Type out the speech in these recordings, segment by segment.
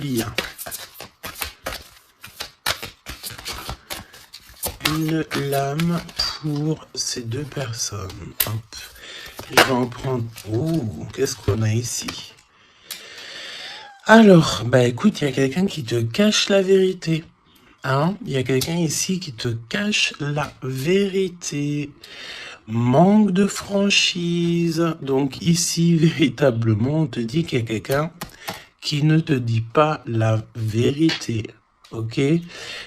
Bien. Une lame pour ces deux personnes. Hop. Je vais en prendre... Ouh, qu'est-ce qu'on a ici? Alors, bah écoute, il y a quelqu'un qui te cache la vérité. Hein? Il y a quelqu'un ici qui te cache la vérité. Manque de franchise. Donc ici, véritablement, on te dit qu'il y a quelqu'un qui ne te dit pas la vérité. Ok?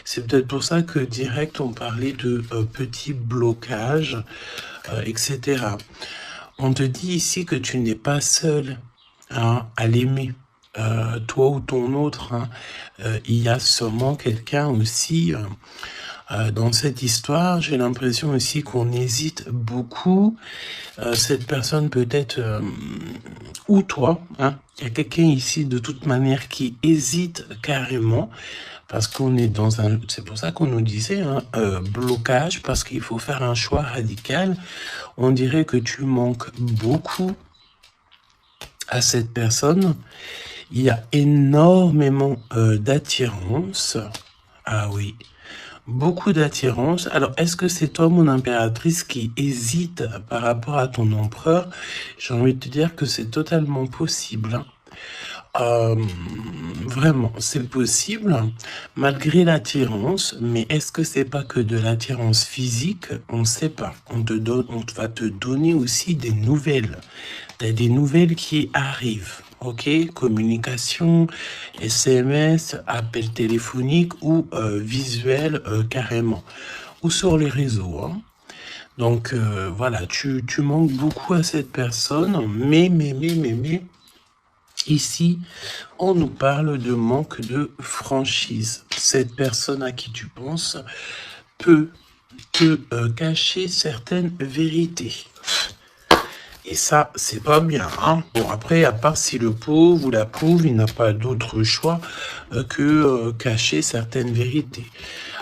C'est peut-être pour ça que direct, on parlait de petits blocages, etc. On te dit ici que tu n'es pas seul, hein, à l'aimer. Toi ou ton autre, hein, il y a sûrement quelqu'un aussi dans cette histoire. J'ai l'impression aussi qu'on hésite beaucoup. Cette personne peut-être, ou toi, hein, il y a quelqu'un ici de toute manière qui hésite carrément, parce qu'on est dans un... C'est pour ça qu'on nous disait, hein, blocage, parce qu'il faut faire un choix radical. On dirait que tu manques beaucoup à cette personne. Il y a énormément d'attirance. Ah oui, beaucoup d'attirance. Alors, est-ce que c'est toi, mon impératrice, qui hésite par rapport à ton empereur? J'ai envie de te dire que c'est totalement possible. Vraiment, c'est possible, malgré l'attirance, mais est-ce que c'est pas que de l'attirance physique? On ne sait pas. On va te donner aussi des nouvelles. Des nouvelles qui arrivent. Ok, communication, SMS, appel téléphonique ou visuel carrément. Ou sur les réseaux. Hein. Donc voilà, tu manques beaucoup à cette personne, mais, ici, on nous parle de manque de franchise. Cette personne à qui tu penses peut te cacher certaines vérités. Et ça, c'est pas bien. Hein. Bon, après, à part si le pauvre ou la pauvre, il n'a pas d'autre choix que cacher certaines vérités.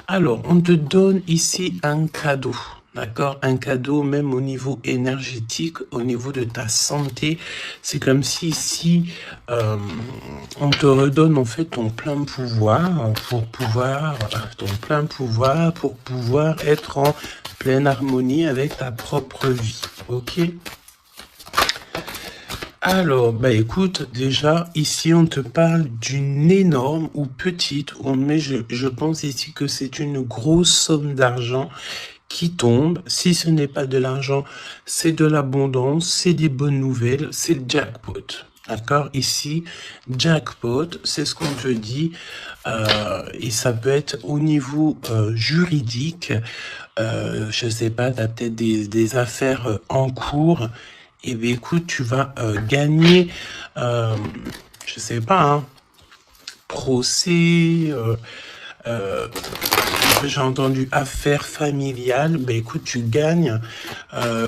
Alors, on te donne ici un cadeau. D'accord? Un cadeau même au niveau énergétique, au niveau de ta santé. C'est comme si ici, on te redonne en fait ton plein pouvoir pour pouvoir être en pleine harmonie avec ta propre vie. Ok? Alors, bah écoute, déjà, ici, on te parle d'une énorme ou petite, mais je pense ici que c'est une grosse somme d'argent qui tombe. Si ce n'est pas de l'argent, c'est de l'abondance, c'est des bonnes nouvelles, c'est le jackpot. D'accord? Ici, jackpot, c'est ce qu'on te dit, et ça peut être au niveau juridique. Je sais pas, tu as peut-être des affaires en cours. Eh bien, écoute, tu vas gagner, je sais pas, hein, procès, j'ai entendu affaires familiales. Ben écoute, tu gagnes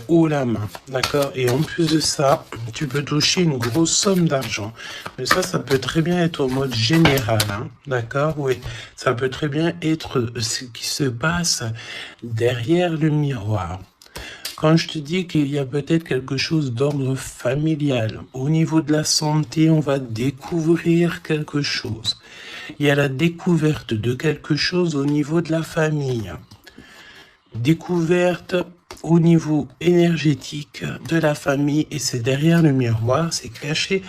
haut la main, d'accord? Et en plus de ça, tu peux toucher une grosse somme d'argent. Mais ça peut très bien être au mode général, hein, d'accord? Oui, ça peut très bien être ce qui se passe derrière le miroir. Quand je te dis qu'il y a peut-être quelque chose d'ordre familial, au niveau de la santé, on va découvrir quelque chose. Il y a la découverte de quelque chose au niveau de la famille. Découverte au niveau énergétique de la famille, et c'est derrière le miroir, c'est caché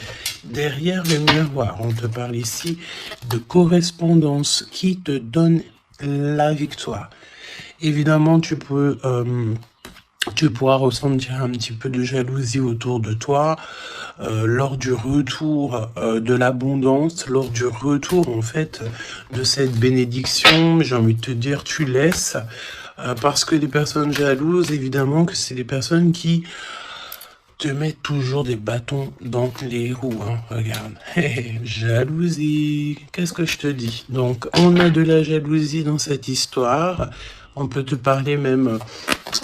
derrière le miroir. On te parle ici de correspondance qui te donne la victoire. Évidemment, tu pourras ressentir un petit peu de jalousie autour de toi lors du retour de l'abondance, lors du retour en fait de cette bénédiction. J'ai envie de te dire, tu laisses, parce que les personnes jalouses, évidemment que c'est des personnes qui te mettent toujours des bâtons dans les roues. Hein. Regarde, jalousie, qu'est-ce que je te dis? Donc, on a de la jalousie dans cette histoire. On peut te parler même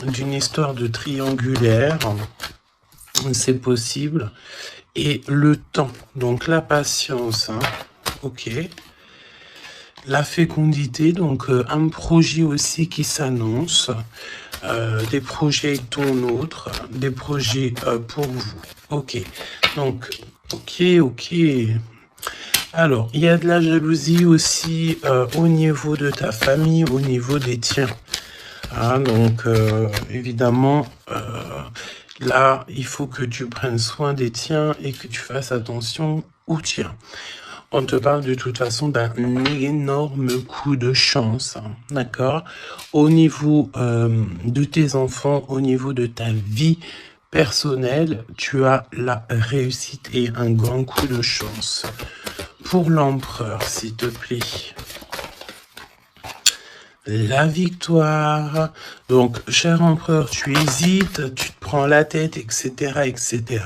d'une histoire de triangulaire, c'est possible, et le temps, donc la patience, hein. Ok, la fécondité, donc un projet aussi qui s'annonce, des projets avec ton autre, des projets pour vous. Ok, donc, ok, Alors, il y a de la jalousie aussi au niveau de ta famille, au niveau des tiens. Hein, donc, évidemment, là, il faut que tu prennes soin des tiens et que tu fasses attention aux tiens. On te parle de toute façon d'un énorme coup de chance, hein, d'accord? Au niveau de tes enfants, au niveau de ta vie personnelle, tu as la réussite et un grand coup de chance. Pour l'empereur, s'il te plaît. La victoire. Donc, cher empereur, tu hésites, tu te prends la tête, etc., etc.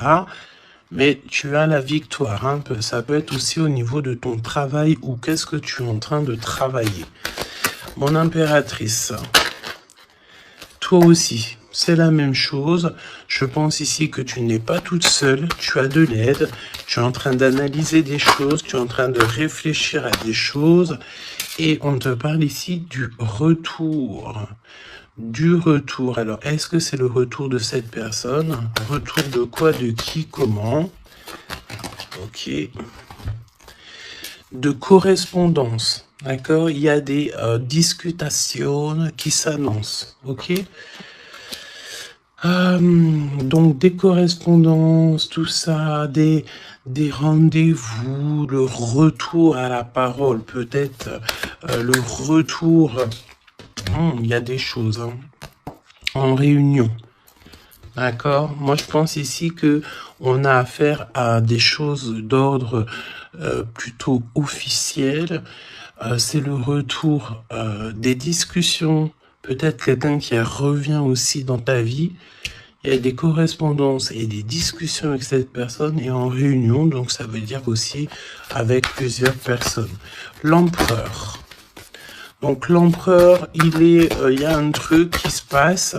Mais tu as la victoire. Hein. Ça peut être aussi au niveau de ton travail ou qu'est-ce que tu es en train de travailler. Mon impératrice, toi aussi, c'est la même chose. Je pense ici que tu n'es pas toute seule, tu as de l'aide, tu es en train d'analyser des choses, tu es en train de réfléchir à des choses et on te parle ici du retour. Du retour. Alors, est-ce que c'est le retour de cette personne? Retour de quoi, de qui, comment? Ok. De correspondance. D'accord? Il y a des discutations qui s'annoncent. Ok? Donc des correspondances, tout ça, des rendez-vous, le retour à la parole, peut-être le retour, il y a des choses, hein, en réunion, d'accord? Moi je pense ici que on a affaire à des choses d'ordre plutôt officiel, c'est le retour des discussions, peut-être quelqu'un qui revient aussi dans ta vie. Il y a des correspondances et des discussions avec cette personne et en réunion, donc ça veut dire aussi avec plusieurs personnes. L'empereur. Donc l'empereur, il y a un truc qui se passe.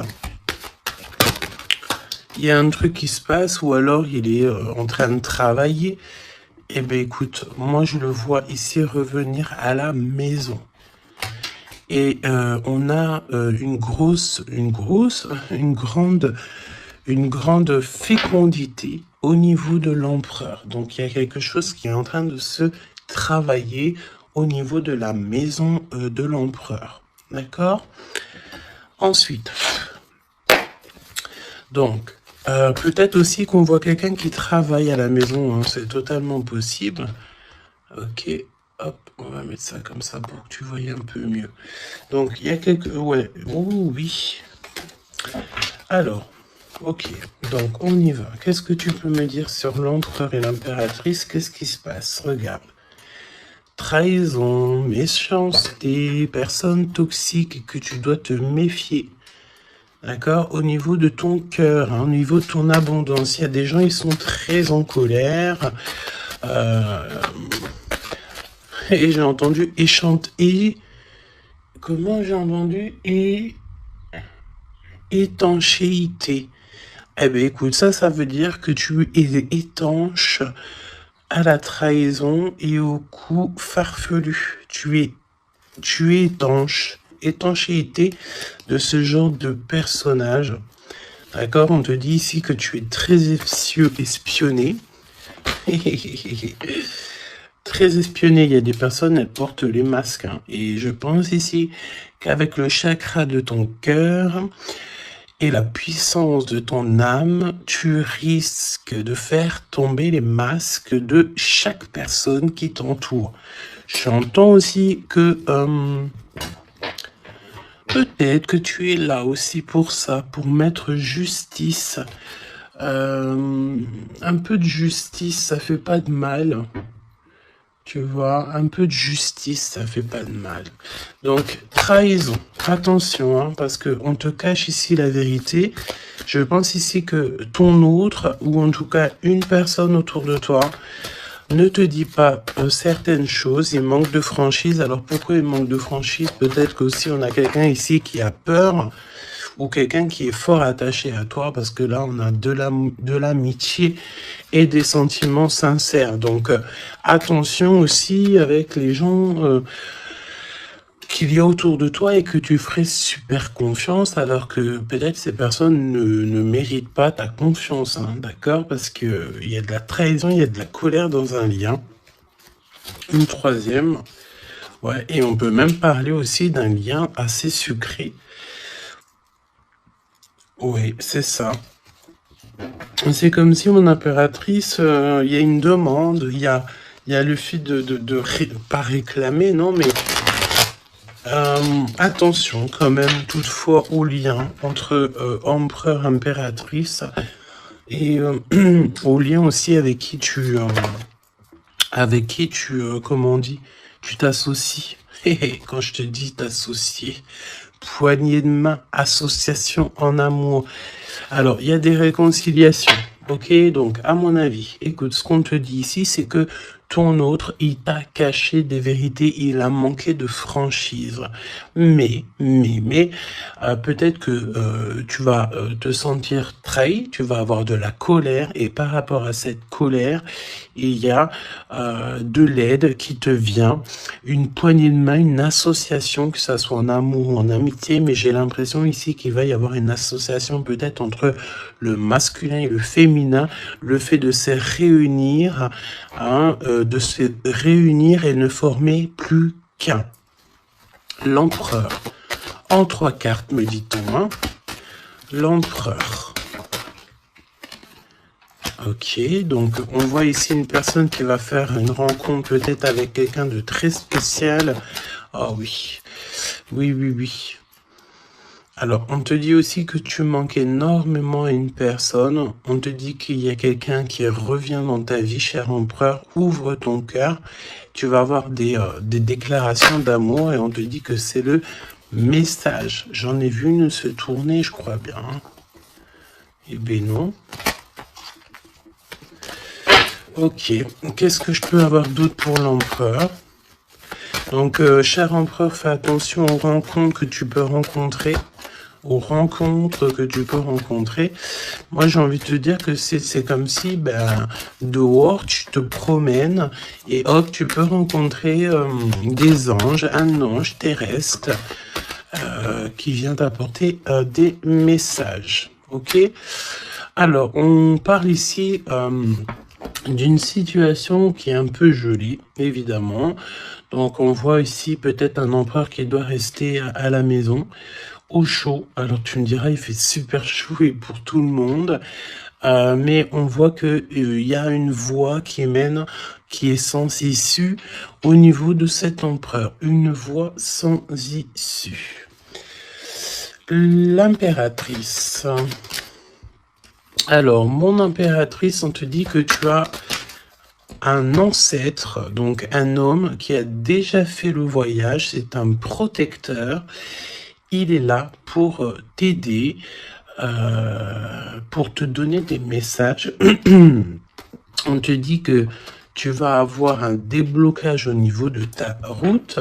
Il y a un truc qui se passe ou alors il est en train de travailler. Eh bien écoute, moi je le vois ici revenir à la maison. Et on a une grande fécondité au niveau de l'empereur. Donc, il y a quelque chose qui est en train de se travailler au niveau de la maison de l'empereur. D'accord? Ensuite, donc, peut-être aussi qu'on voit quelqu'un qui travaille à la maison. Hein, c'est totalement possible. Ok, hop, on va mettre ça comme ça pour que tu voyes un peu mieux. Donc, il y a quelques... Ouais, oh, oui. Alors... Ok, donc on y va. Qu'est-ce que tu peux me dire sur l'empereur et l'impératrice? Qu'est-ce qui se passe? Regarde. Trahison, méchanceté, personne toxique que tu dois te méfier. D'accord? Au niveau de ton cœur, hein, au niveau de ton abondance, il y a des gens, ils sont très en colère. Et j'ai entendu et comment j'ai entendu étanchéité. Eh bien, écoute, ça veut dire que tu es étanche à la trahison et au coup farfelu. Tu es étanche. Étanchéité de ce genre de personnage. D'accord? On te dit ici que tu es très espionné. Très espionné. Il y a des personnes, elles portent les masques. Hein. Et je pense ici qu'avec le chakra de ton cœur... et la puissance de ton âme, tu risques de faire tomber les masques de chaque personne qui t'entoure. J'entends aussi que peut-être que tu es là aussi pour ça, pour mettre justice. Un peu de justice, ça fait pas de mal. Tu vois, un peu de justice, ça fait pas de mal. Donc, trahison. Attention, hein, parce qu'on te cache ici la vérité. Je pense ici que ton autre, ou en tout cas une personne autour de toi, ne te dit pas certaines choses. Il manque de franchise. Alors, pourquoi il manque de franchise? Peut-être qu'aussi on a quelqu'un ici qui a peur, ou quelqu'un qui est fort attaché à toi, parce que là, on a de l'amitié et des sentiments sincères. Donc, attention aussi avec les gens qu'il y a autour de toi et que tu ferais super confiance, alors que peut-être ces personnes ne méritent pas ta confiance, hein, d'accord? Parce que il y a de la trahison, il y a de la colère dans un lien. Une troisième. Ouais, et on peut même parler aussi d'un lien assez sucré. Oui, c'est ça. C'est comme si mon impératrice, il y a une demande, il y a le fait pas réclamer, non, mais attention quand même toutefois au lien entre empereur, impératrice et au lien aussi avec qui tu, comment on dit, tu t'associes. Quand je te dis t'associer, poignée de main, association en amour. Alors, il y a des réconciliations, ok? Donc, à mon avis, écoute, ce qu'on te dit ici, c'est que ton autre, il t'a caché des vérités, il a manqué de franchise. Mais, peut-être que tu vas te sentir trahi, tu vas avoir de la colère, et par rapport à cette colère, il y a de l'aide qui te vient, une poignée de main, une association, que ça soit en amour ou en amitié, mais j'ai l'impression ici qu'il va y avoir une association peut-être entre le masculin et le féminin, le fait de se réunir, et ne former plus qu'un. L'empereur. En 3 cartes, me dit-on, hein. L'empereur. Ok, donc on voit ici une personne qui va faire une rencontre peut-être avec quelqu'un de très spécial. Oh oui, oui. Alors, on te dit aussi que tu manques énormément à une personne. On te dit qu'il y a quelqu'un qui revient dans ta vie, cher empereur. Ouvre ton cœur. Tu vas avoir des déclarations d'amour et on te dit que c'est le message. J'en ai vu une se tourner, je crois bien. Eh ben non. Ok, qu'est-ce que je peux avoir d'autre pour l'empereur? Donc, cher empereur, fais attention aux rencontres que tu peux rencontrer. Moi, j'ai envie de te dire que c'est comme si, dehors, tu te promènes et hop, tu peux rencontrer des anges, un ange terrestre qui vient t'apporter des messages. Ok? Alors, on parle ici d'une situation qui est un peu jolie, évidemment. Donc, on voit ici peut-être un empereur qui doit rester à la maison, au chaud. Alors, tu me diras, il fait super chaud et pour tout le monde. Mais on voit que il y a une voie qui émane, qui est sans issue au niveau de cet empereur. Une voie sans issue. L'impératrice. Alors, mon impératrice, on te dit que tu as un ancêtre, donc un homme qui a déjà fait le voyage, c'est un protecteur. Il est là pour t'aider, pour te donner des messages. On te dit que tu vas avoir un déblocage au niveau de ta route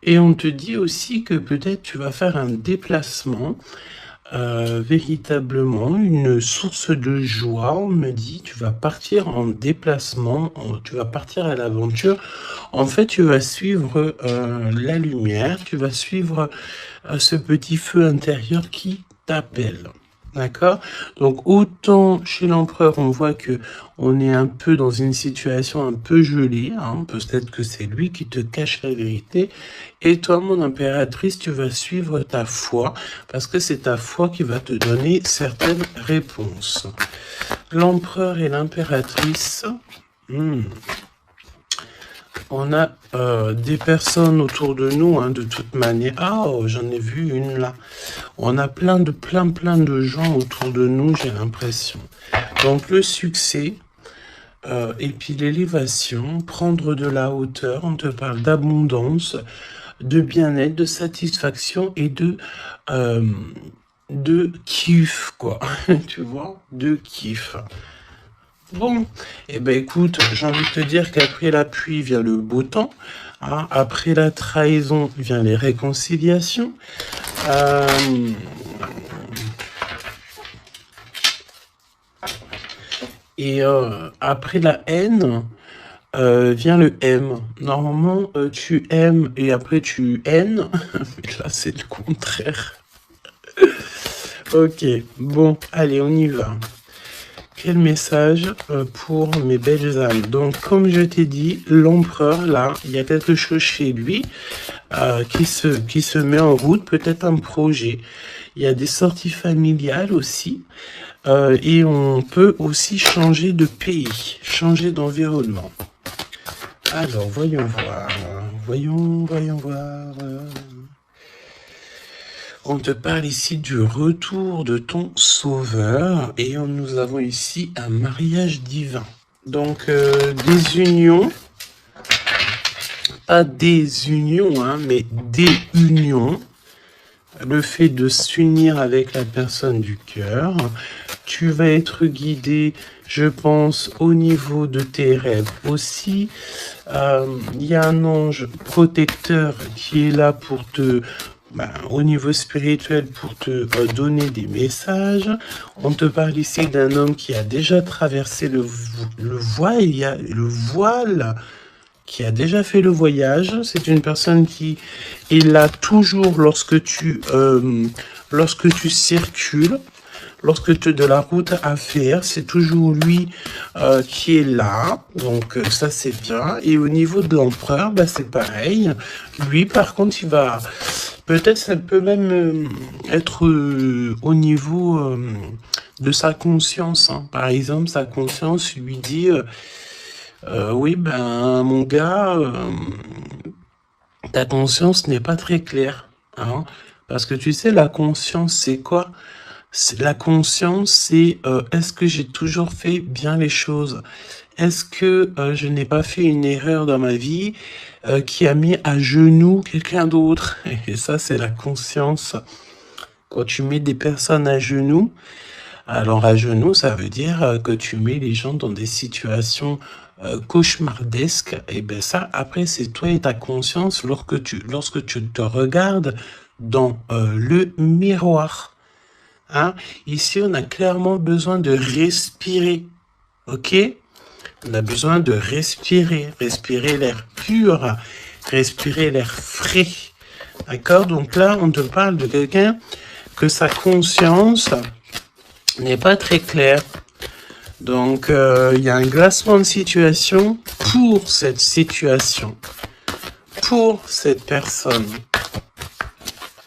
et on te dit aussi que peut-être tu vas faire un déplacement, véritablement une source de joie. On me dit tu vas partir en déplacement, tu vas partir à l'aventure. En fait, tu vas suivre la lumière, tu vas suivre ce petit feu intérieur qui t'appelle. D'accord? Donc, autant chez l'empereur, on voit que on est un peu dans une situation un peu gelée, hein. Peut-être que c'est lui qui te cache la vérité. Et toi, mon impératrice, tu vas suivre ta foi, parce que c'est ta foi qui va te donner certaines réponses. L'empereur et l'impératrice. On a des personnes autour de nous, hein, de toute manière. Ah, oh, j'en ai vu une là. On a plein de gens autour de nous, j'ai l'impression. Donc le succès, et puis l'élévation, prendre de la hauteur, on te parle d'abondance, de bien-être, de satisfaction et de kiff, quoi. Tu vois, de kiff. Bon, eh ben écoute, j'ai envie de te dire qu'après la pluie vient le beau temps, hein. Après la trahison vient les réconciliations. Et après la haine vient le M. Normalement, tu aimes et après tu haines. Mais là, c'est le contraire. Ok, bon, allez, on y va. Quel message pour mes belles âmes? Donc, comme je t'ai dit, l'empereur, là, il y a quelque chose chez lui qui se met en route, peut-être un projet. Il y a des sorties familiales aussi. Et on peut aussi changer de pays, changer d'environnement. Alors, voyons voir. Voyons voir. On te parle ici du retour de ton sauveur et nous avons ici un mariage divin. Donc, des unions, pas des unions, hein, mais des unions. Le fait de s'unir avec la personne du cœur. Tu vas être guidé, je pense, au niveau de tes rêves aussi. Il y a un ange protecteur qui est là pour te... au niveau spirituel, pour te donner des messages. On te parle ici d'un homme qui a déjà traversé le voile. Il y a le voile qui a déjà fait le voyage. C'est une personne qui est là toujours lorsque tu circules, lorsque tu as de la route à faire. C'est toujours lui qui est là. Donc ça, c'est bien. Et au niveau de l'empereur, c'est pareil. Lui, par contre, il va... Peut-être ça peut même être au niveau de sa conscience. Hein. Par exemple, sa conscience lui dit... oui, mon gars, ta conscience n'est pas très claire. Hein, parce que tu sais, la conscience, c'est quoi? La conscience, c'est est-ce que j'ai toujours fait bien les choses? Est-ce que je n'ai pas fait une erreur dans ma vie qui a mis à genoux quelqu'un d'autre? Et ça, c'est la conscience. Quand tu mets des personnes à genoux, alors à genoux, ça veut dire que tu mets les gens dans des situations cauchemardesques. Et bien ça, après, c'est toi et ta conscience lorsque tu te regardes dans le miroir. Hein? Ici, on a clairement besoin de respirer. Ok? On a besoin de respirer l'air pur, respirer l'air frais. D'accord? Donc là, on te parle de quelqu'un que sa conscience n'est pas très claire. Donc, il y a un glacement de situation pour cette situation, pour cette personne.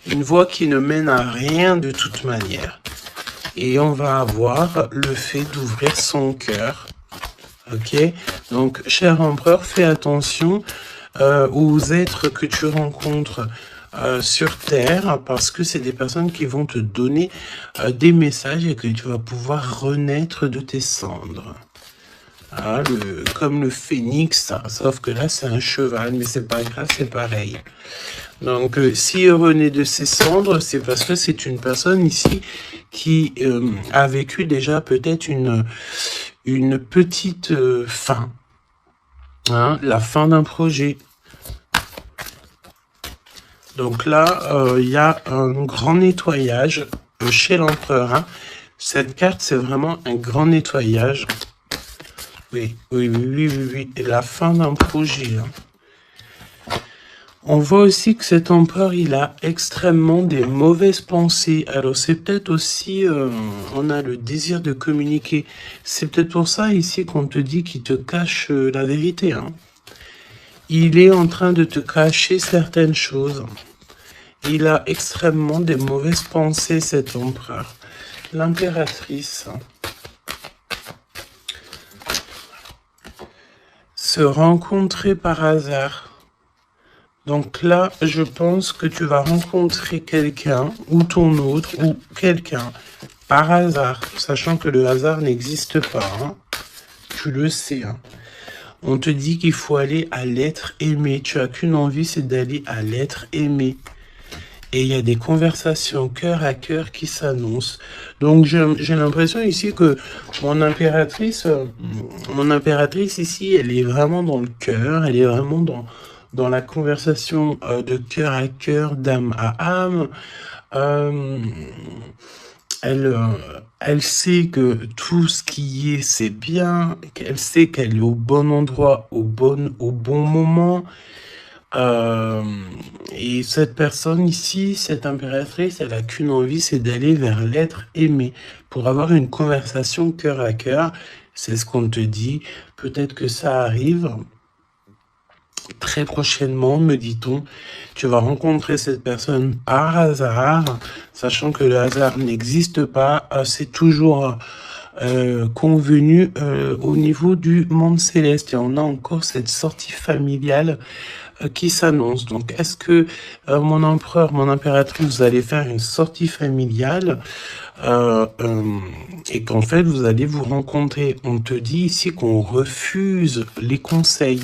Une voie qui ne mène à rien de toute manière. Et on va avoir le fait d'ouvrir son cœur. Ok? Donc, cher empereur, fais attention aux êtres que tu rencontres sur Terre, parce que c'est des personnes qui vont te donner des messages et que tu vas pouvoir renaître de tes cendres. Hein, comme le phénix, sauf que là c'est un cheval, mais c'est pas grave, c'est pareil. Donc s'il renaît de ses cendres, c'est parce que c'est une personne ici qui a vécu déjà peut-être une petite fin. Hein, la fin d'un projet. Donc là, il y a un grand nettoyage chez l'empereur. Hein. Cette carte, c'est vraiment un grand nettoyage. Oui. Et la fin d'un projet. Hein. On voit aussi que cet empereur, il a extrêmement des mauvaises pensées. Alors c'est peut-être aussi, on a le désir de communiquer. C'est peut-être pour ça ici qu'on te dit qu'il te cache la vérité. Hein. Il est en train de te cacher certaines choses. Il a extrêmement des mauvaises pensées, cet empereur. L'impératrice. Se rencontrer par hasard. Donc là, je pense que tu vas rencontrer quelqu'un, ou ton autre, ou quelqu'un, par hasard, sachant que le hasard n'existe pas. Hein. Tu le sais. Hein. On te dit qu'il faut aller à l'être aimé. Tu n'as qu'une envie, c'est d'aller à l'être aimé. Et il y a des conversations cœur à cœur qui s'annoncent. Donc j'ai l'impression ici que mon impératrice ici, elle est vraiment dans le cœur, elle est vraiment dans la conversation de cœur à cœur, d'âme à âme. Elle sait que tout ce qui est, c'est bien, qu'elle sait qu'elle est au bon endroit, au bon moment. Et cette personne ici, cette impératrice, elle a qu'une envie, c'est d'aller vers l'être aimé. Pour avoir une conversation cœur à cœur, c'est ce qu'on te dit. Peut-être que ça arrive. Très prochainement, me dit-on, tu vas rencontrer cette personne par hasard, sachant que le hasard n'existe pas, c'est toujours convenu au niveau du monde céleste. Et on a encore cette sortie familiale qui s'annonce. Donc, est-ce que mon empereur, mon impératrice, vous allez faire une sortie familiale et qu'en fait, vous allez vous rencontrer? On te dit ici qu'on refuse les conseils.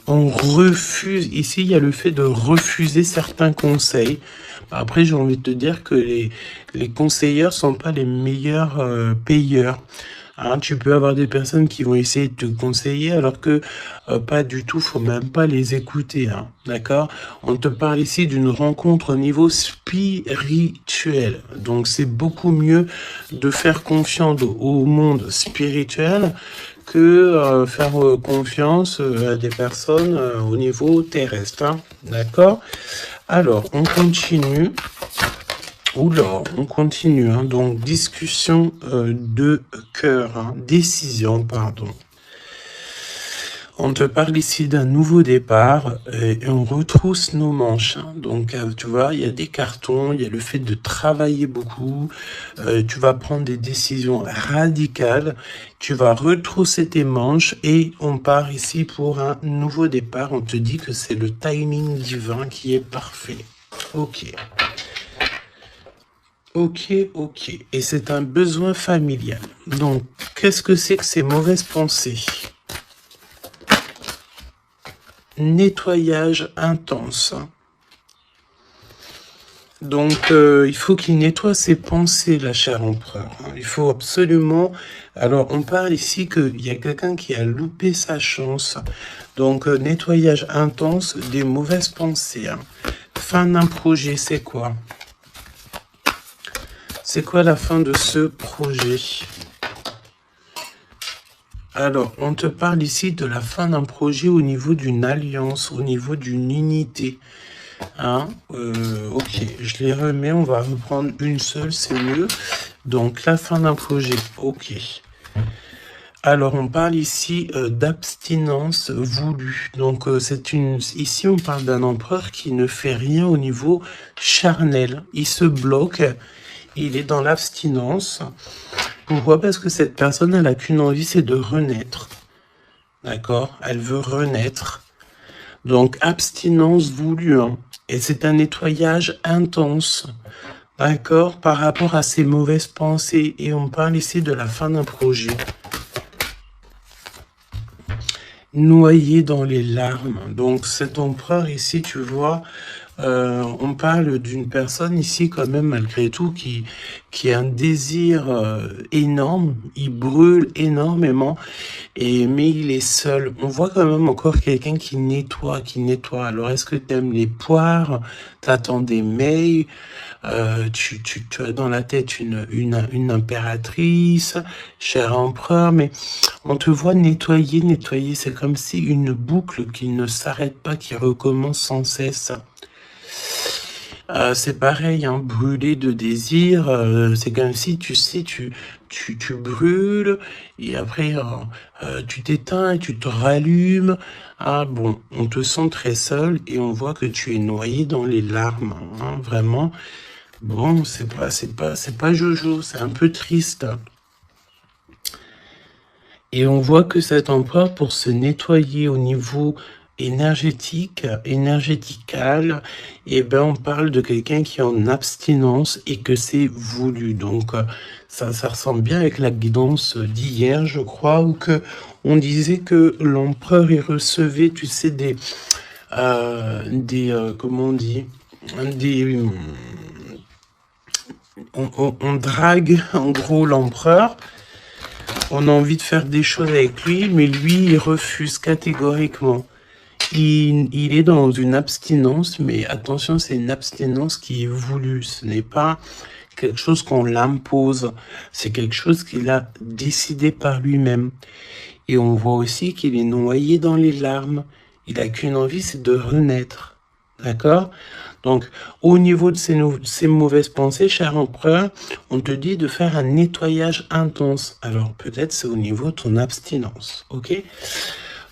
On refuse, ici il y a le fait de refuser certains conseils. Après j'ai envie de te dire que les conseilleurs sont pas les meilleurs payeurs. Hein, tu peux avoir des personnes qui vont essayer de te conseiller alors que pas du tout, faut même pas les écouter. Hein, d'accord? On te parle ici d'une rencontre au niveau spirituel. Donc c'est beaucoup mieux de faire confiance au monde spirituel que faire confiance à des personnes au niveau terrestre. Hein, d'accord? Alors, on continue. Oula, on continue. Hein, donc, discussion de cœur. Hein, décision, pardon. On te parle ici d'un nouveau départ et on retrousse nos manches. Hein. Donc, tu vois, il y a des cartons, il y a le fait de travailler beaucoup. Tu vas prendre des décisions radicales. Tu vas retrousser tes manches et on part ici pour un nouveau départ. On te dit que c'est le timing divin qui est parfait. Ok. Ok, ok. Et c'est un besoin familial. Donc, qu'est-ce que c'est que ces mauvaises pensées ? Nettoyage intense. Donc, il faut qu'il nettoie ses pensées, la chère empereur. Il faut absolument... Alors, on parle ici qu'il y a quelqu'un qui a loupé sa chance. Donc, nettoyage intense des mauvaises pensées. Fin d'un projet, c'est quoi? C'est quoi la fin de ce projet? Alors, on te parle ici de la fin d'un projet au niveau d'une alliance, au niveau d'une unité. Hein, ok, je les remets, on va reprendre une seule, c'est mieux. Donc, la fin d'un projet, ok. Alors, on parle ici d'abstinence voulue. Donc, ici, on parle d'un empereur qui ne fait rien au niveau charnel. Il se bloque, il est dans l'abstinence. Pourquoi? Parce que cette personne, elle n'a qu'une envie, c'est de renaître. D'accord? Elle veut renaître. Donc, abstinence voulue. Hein. Et c'est un nettoyage intense. D'accord? Par rapport à ses mauvaises pensées. Et on parle ici de la fin d'un projet. Noyé dans les larmes. Donc, cet empereur ici, tu vois... on parle d'une personne ici quand même malgré tout qui a un désir énorme, il brûle énormément, mais il est seul. On voit quand même encore quelqu'un qui nettoie. Alors est-ce que tu aimes les poires? T'attends des mails? Tu as dans la tête une impératrice, cher empereur, mais on te voit nettoyer, c'est comme si une boucle qui ne s'arrête pas, qui recommence sans cesse. C'est pareil, hein, brûler de désir, c'est comme si, tu sais, tu brûles, et après, tu t'éteins et tu te rallumes. Ah bon, on te sent très seul, et on voit que tu es noyé dans les larmes, hein, vraiment. Bon, c'est pas Jojo, c'est un peu triste. Et on voit que cet empereur, pour se nettoyer au niveau énergétical, et ben on parle de quelqu'un qui est en abstinence et que c'est voulu. Donc ça ressemble bien avec la guidance d'hier, je crois, où que on disait que l'empereur il recevait, tu sais, comment on dit, on drague en gros l'empereur. On a envie de faire des choses avec lui, mais lui, il refuse catégoriquement. Il est dans une abstinence, mais attention, c'est une abstinence qui est voulue. Ce n'est pas quelque chose qu'on l'impose. C'est quelque chose qu'il a décidé par lui-même. Et on voit aussi qu'il est noyé dans les larmes. Il n'a qu'une envie, c'est de renaître. D'accord? Donc, au niveau de ces mauvaises pensées, cher empereur, on te dit de faire un nettoyage intense. Alors, peut-être c'est au niveau de ton abstinence, ok?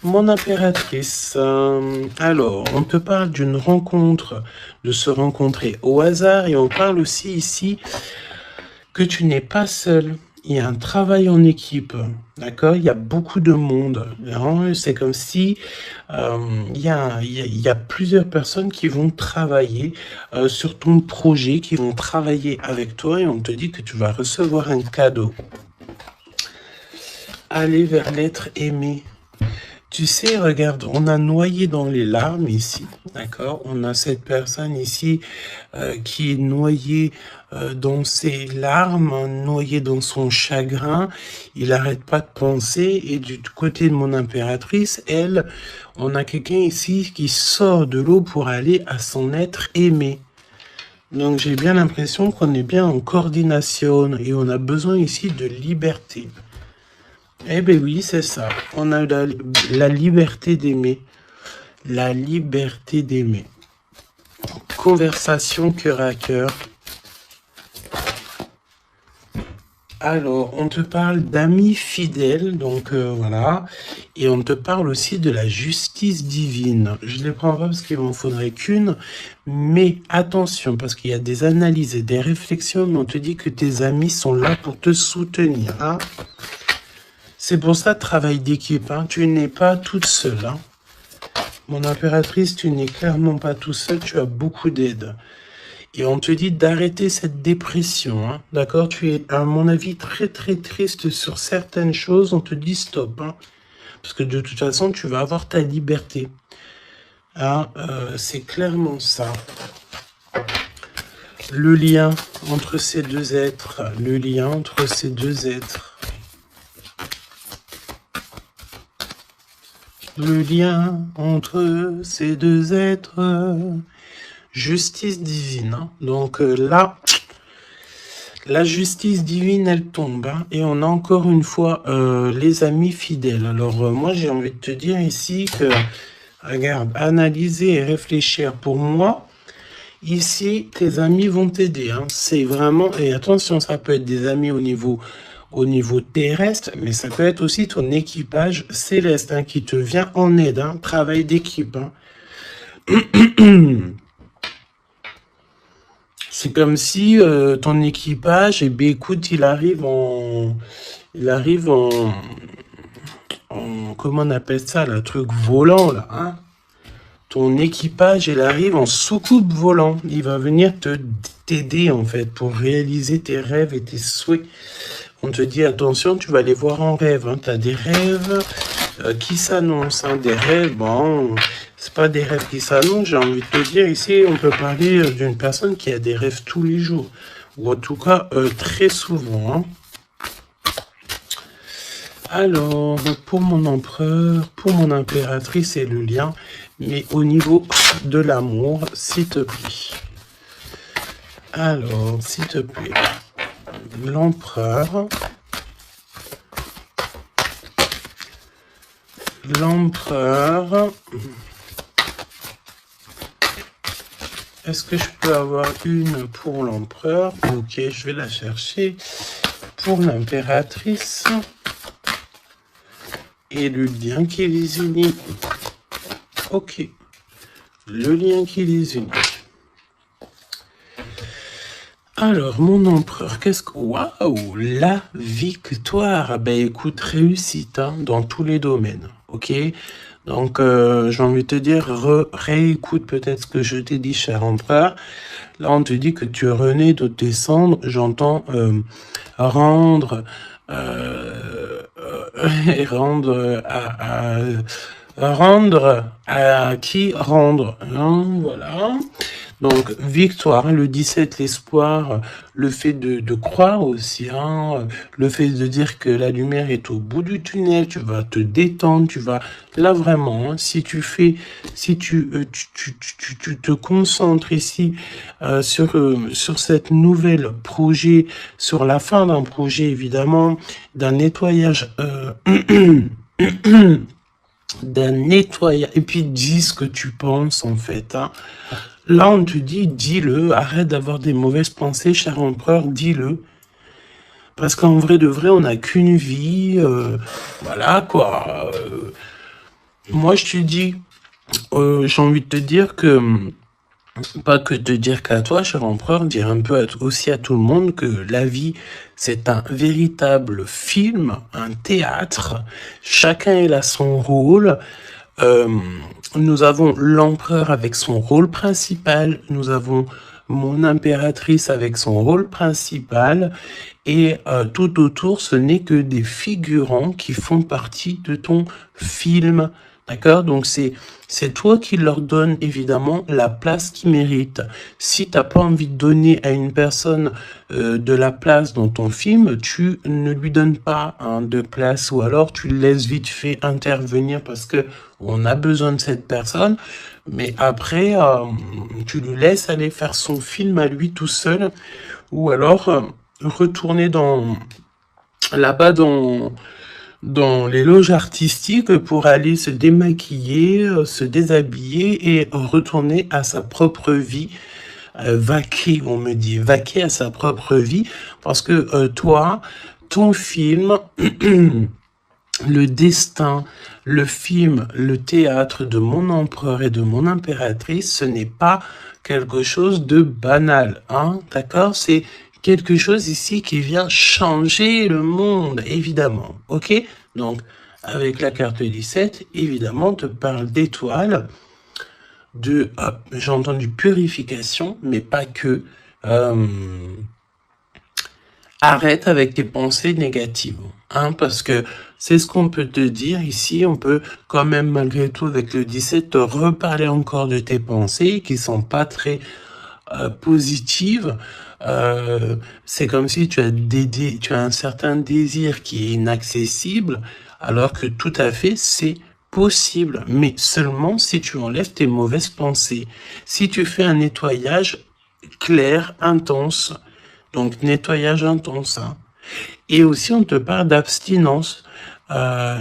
Mon impératrice, alors, on te parle d'une rencontre, de se rencontrer au hasard, et on parle aussi ici que tu n'es pas seul. Il y a un travail en équipe, d'accord? Il y a beaucoup de monde. Hein. C'est comme si il y a plusieurs personnes qui vont travailler sur ton projet, qui vont travailler avec toi, et on te dit que tu vas recevoir un cadeau. Aller vers l'être aimé. Tu sais, regarde, on a noyé dans les larmes ici, d'accord? On a cette personne ici qui est noyée dans ses larmes, noyée dans son chagrin. Il n'arrête pas de penser. Et du côté de mon impératrice, elle, on a quelqu'un ici qui sort de l'eau pour aller à son être aimé. Donc j'ai bien l'impression qu'on est bien en coordination et on a besoin ici de liberté. Eh bien oui, c'est ça. On a la liberté d'aimer. La liberté d'aimer. Conversation cœur à cœur. Alors, on te parle d'amis fidèles, donc voilà. Et on te parle aussi de la justice divine. Je ne les prends pas parce qu'il m'en faudrait qu'une. Mais attention, parce qu'il y a des analyses et des réflexions, mais on te dit que tes amis sont là pour te soutenir. Hein. C'est pour ça, travail d'équipe, hein. Tu n'es pas toute seule. Hein. Mon impératrice, tu n'es clairement pas tout seul, tu as beaucoup d'aide. Et on te dit d'arrêter cette dépression, hein. D'accord? Tu es, à mon avis, très très triste sur certaines choses, on te dit stop. Hein. Parce que de toute façon, tu vas avoir ta liberté. Hein, c'est clairement ça. Le lien entre ces deux êtres, le lien entre ces deux êtres. Le lien entre ces deux êtres, justice divine. Hein. Donc là, la justice divine, elle tombe. Hein, et on a encore une fois les amis fidèles. Alors moi, j'ai envie de te dire ici que, regarde, analyser et réfléchir pour moi. Ici, tes amis vont t'aider. Hein. C'est vraiment, et attention, ça peut être des amis au niveau terrestre, mais ça peut être aussi ton équipage céleste hein, qui te vient en aide, hein, travail d'équipe. Hein. C'est comme si ton équipage, eh bien, écoute, il arrive en, comment on appelle ça, le truc volant là. Hein. Ton équipage, il arrive en soucoupe volant. Il va venir t'aider en fait pour réaliser tes rêves et tes souhaits. On te dit, attention, tu vas les voir en rêve. Hein. Tu as des rêves qui s'annoncent. Hein. Des rêves, bon, c'est pas des rêves qui s'annoncent. J'ai envie de te dire, ici, on peut parler d'une personne qui a des rêves tous les jours. Ou en tout cas, très souvent. Hein. Alors, pour mon empereur, pour mon impératrice et le lien, mais au niveau de l'amour, s'il te plaît. Alors, s'il te plaît. L'empereur. L'empereur. Est-ce que je peux avoir une pour l'empereur? Ok, je vais la chercher. Pour l'impératrice. Et le lien qui les unit. Ok. Le lien qui les unit. Alors, mon empereur, qu'est-ce que... Waouh, la victoire. Ben écoute, réussite hein, dans tous les domaines, ok? Donc, j'ai envie de te dire, réécoute peut-être ce que je t'ai dit, cher empereur. Là, on te dit que tu es rené de tes cendres. J'entends rendre... et rendre à qui rendre. Hein, voilà. Donc, victoire, le 17, l'espoir, le fait de croire aussi, hein, le fait de dire que la lumière est au bout du tunnel, tu vas te détendre, tu vas, là vraiment, hein, si tu te concentres ici sur cette nouvelle projet, sur la fin d'un projet évidemment, d'un nettoyage d'un nettoyage. Et puis, dis ce que tu penses, en fait. Hein. Là, on te dit, dis-le, arrête d'avoir des mauvaises pensées, cher empereur, dis-le. Parce qu'en vrai de vrai, on n'a qu'une vie, voilà, quoi. Moi, je te dis, j'ai envie de te dire que, pas que de dire qu'à toi, cher empereur, dire un peu aussi à tout le monde que la vie, c'est un véritable film, un théâtre. Chacun est là son rôle. Nous avons l'empereur avec son rôle principal. Nous avons mon impératrice avec son rôle principal. Et tout autour, ce n'est que des figurants qui font partie de ton film. D'accord? Donc, c'est toi qui leur donne évidemment la place qu'ils méritent. Si tu n'as pas envie de donner à une personne de la place dans ton film, tu ne lui donnes pas de place, ou alors tu le laisses vite fait intervenir parce que on a besoin de cette personne, mais après tu le laisses aller faire son film à lui tout seul, ou alors retourner là-bas dans les loges artistiques pour aller se démaquiller, se déshabiller et retourner à sa propre vie, vaquer, on me dit, vaquer à sa propre vie, parce que toi, ton film, le destin, le film, le théâtre de mon empereur et de mon impératrice, ce n'est pas quelque chose de banal, hein, d'accord? C'est quelque chose ici qui vient changer le monde, évidemment, ok? Donc, avec la carte 17, évidemment, on te parle d'étoiles, j'ai entendu purification, mais pas que. Arrête avec tes pensées négatives, hein, parce que c'est ce qu'on peut te dire ici. On peut quand même, malgré tout, avec le 17, te reparler encore de tes pensées qui sont pas très positives. C'est comme si tu as un certain désir qui est inaccessible, alors que tout à fait, c'est possible, mais seulement si tu enlèves tes mauvaises pensées. Si tu fais un nettoyage clair, intense, donc nettoyage intense. Hein. Et aussi, on te parle d'abstinence.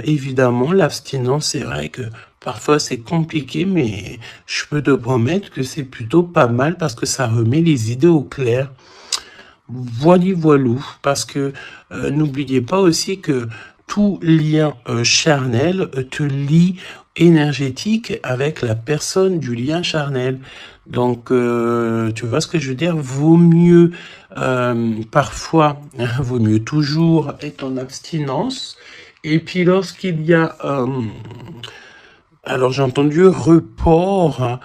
Évidemment, l'abstinence, c'est vrai que parfois c'est compliqué, mais je peux te promettre que c'est plutôt pas mal parce que ça remet les idées au clair. Voilou, parce que n'oubliez pas aussi que tout lien charnel te lie énergétique avec la personne du lien charnel. Donc, tu vois ce que je veux dire? Vaut mieux, parfois, vaut mieux toujours être en abstinence. Et puis, lorsqu'il y a, alors j'ai entendu report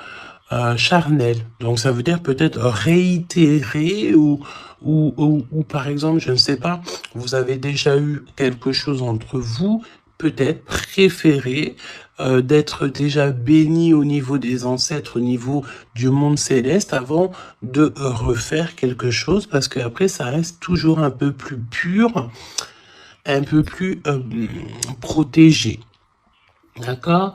charnel. Donc, ça veut dire peut-être réitérer ou par exemple, je ne sais pas, vous avez déjà eu quelque chose entre vous, peut-être préféré d'être déjà béni au niveau des ancêtres, au niveau du monde céleste, avant de refaire quelque chose, parce qu'après, ça reste toujours un peu plus pur, un peu plus protégé. D'accord?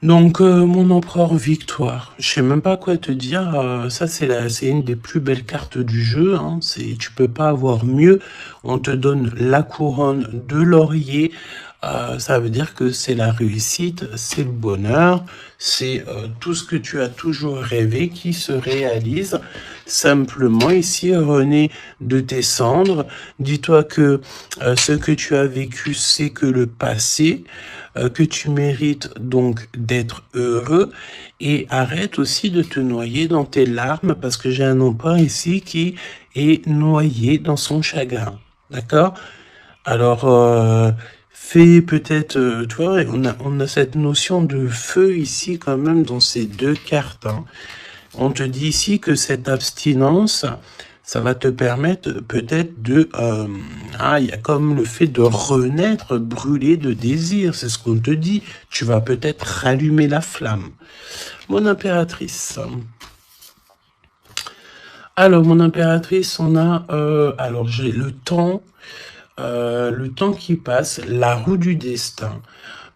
Donc, mon empereur victoire, je sais même pas quoi te dire, ça c'est une des plus belles cartes du jeu, hein. Tu peux pas avoir mieux, on te donne la couronne de laurier, ça veut dire que c'est la réussite, c'est le bonheur, c'est tout ce que tu as toujours rêvé qui se réalise. Simplement ici, René, de tes cendres, dis-toi que ce que tu as vécu, c'est que le passé, que tu mérites donc d'être heureux, et arrête aussi de te noyer dans tes larmes, parce que j'ai un empereur ici qui est noyé dans son chagrin, d'accord? Alors, fais peut-être, tu vois, on a cette notion de feu ici quand même dans ces deux cartes, hein. On te dit ici que cette abstinence, ça va te permettre peut-être de... il y a comme le fait de renaître brûlé de désir, c'est ce qu'on te dit. Tu vas peut-être rallumer la flamme. Mon impératrice. Alors, mon impératrice, on a... alors, j'ai le temps qui passe, la roue du destin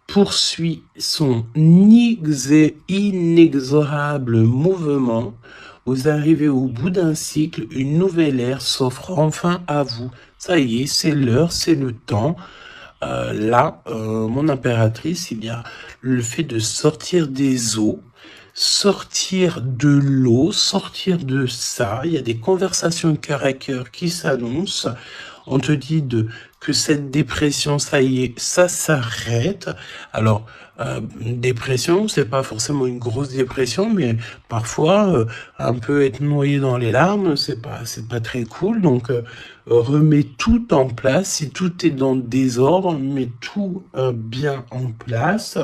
poursuit son inexorable mouvement. Vous arrivez au bout d'un cycle, une nouvelle ère s'offre enfin à vous. Ça y est, c'est l'heure, c'est le temps. mon impératrice, il y a le fait de sortir des eaux, sortir de l'eau, sortir de ça. Il y a des conversations cœur à cœur qui s'annoncent. On te dit que cette dépression, ça y est, ça s'arrête. Alors, dépression, c'est pas forcément une grosse dépression, mais parfois, un peu être noyé dans les larmes, c'est pas très cool. Donc, remets tout en place. Si tout est dans le désordre, mets tout bien en place.